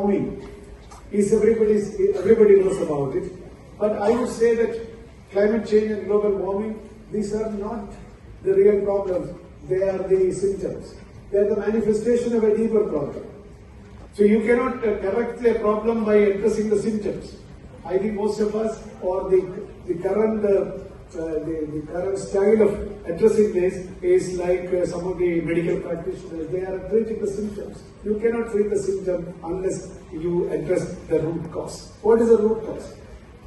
warming everybody knows about it. But I would say that climate change and global warming, these are not the real problems. They are the symptoms. They are the manifestation of a deeper problem. So you cannot correct a problem by addressing the symptoms. I think most of us, or the current style of addressing this is like some of the medical practitioners. They are treating the symptoms. You cannot treat the symptom unless you address the root cause. What is the root cause?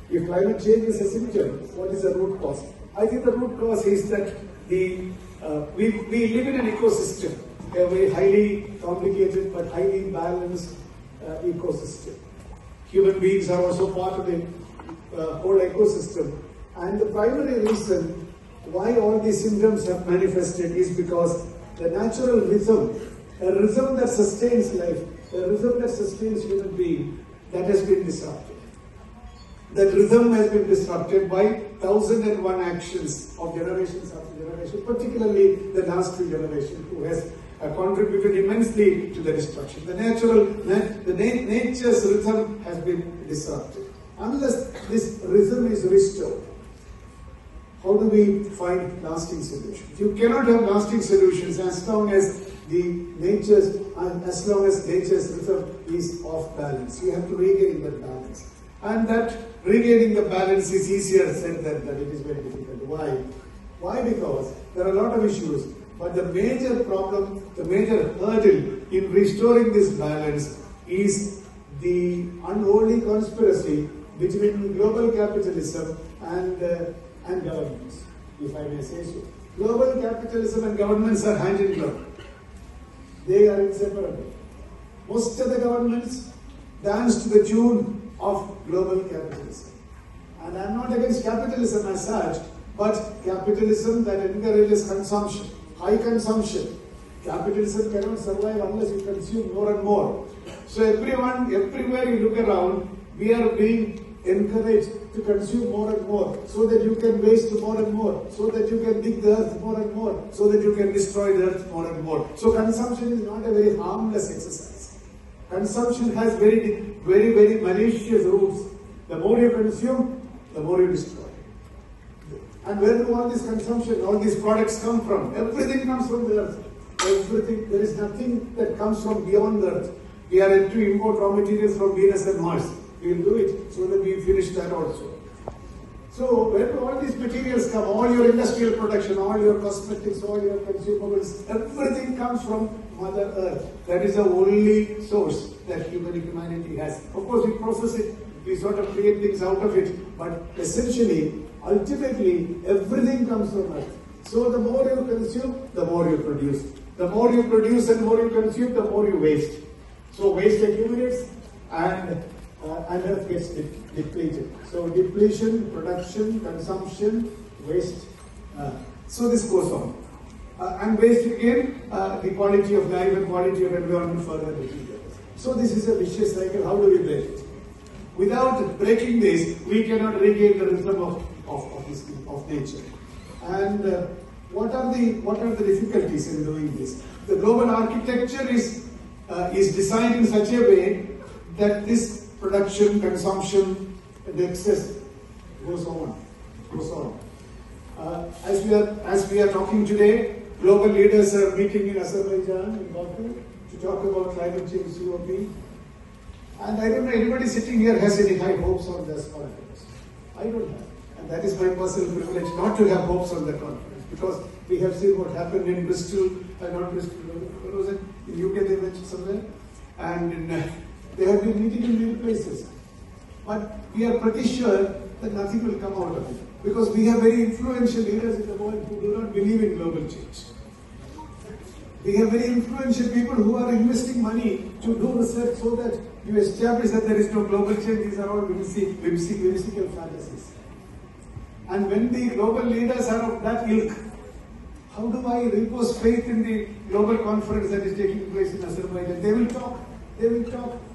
If climate change is a symptom, what is the root cause? I think the root cause is that we live in an ecosystem, a very highly complicated but highly balanced ecosystem. Human beings are also part of the whole ecosystem. And the primary reason why all these symptoms have manifested is because the natural rhythm, a rhythm that sustains life, a rhythm that sustains human being, that has been disrupted. That rhythm has been disrupted by 1001 actions of generations after generation, particularly the last two generations, who has contributed immensely to the destruction. Nature's rhythm has been disrupted. Unless this rhythm is restored, how do we find lasting solutions? You cannot have lasting solutions as long as nature's rhythm is off balance. You have to regain that balance. And that regaining the balance is easier said than done. It is very difficult. Why? Why? Because there are a lot of issues. But the major problem, the major hurdle in restoring this balance is the unholy conspiracy between global capitalism and governments, if I may say so. Global capitalism and governments are hand in glove. They are inseparable. Most of the governments dance to the tune of global capitalism. And I'm not against capitalism as such, but capitalism that encourages consumption, high consumption. Capitalism cannot survive unless you consume more and more. So everywhere you look around, we are being encouraged to consume more and more, so that you can waste more and more, so that you can dig the earth more and more, so that you can destroy the earth more and more. So consumption is not a very harmless exercise. Consumption has very malicious roots. The more you consume, the more you destroy. And where do all this consumption, all these products come from? Everything comes from the earth. Everything. There is nothing that comes from beyond the earth. We are yet to import raw materials from Venus and Mars. We will do it so that we finish that also. So where do all these materials come? All your industrial production, all your cosmetics, all your consumables, everything comes from Mother Earth. That is the only source that humanity has. Of course, we process it, we sort of create things out of it, but essentially, ultimately, everything comes from Earth. So the more you consume, the more you produce. The more you produce and more you consume, the more you waste. So waste accumulates and Earth gets depleted. So depletion, production, consumption, waste. So this goes on. And waste again, the quality of life and quality of environment further deteriorates. So this is a vicious cycle. How do we break it? Without breaking this, we cannot regain the rhythm of nature. And what are the difficulties in doing this? The global architecture is designed in such a way that this production, consumption, and excess goes on. As we are talking today, global leaders are meeting in Azerbaijan, in Baku, to talk about climate change COP. And I don't know anybody sitting here has any high hopes on this conference. I don't have. And that is my personal privilege not to have hopes on the conference, because we have seen what happened in Bristol, not Bristol, where was it? In UK they mentioned somewhere. And they have been meeting in many places. But we are pretty sure that nothing will come out of it, because we have very influential leaders in the world who do not believe in global change. We have very influential people who are investing money to do research so that you establish that there is no global change. These are all whimsical fantasies. And when the global leaders are of that ilk, how do I repose faith in the global conference that is taking place in Azerbaijan? They will talk.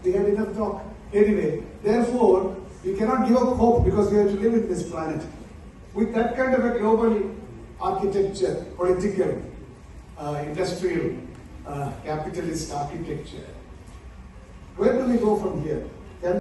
We had enough talk. Anyway, therefore, we cannot give up hope, because we have to live in this planet. With that kind of a global architecture, political, industrial, capitalist architecture, Where do we go from here?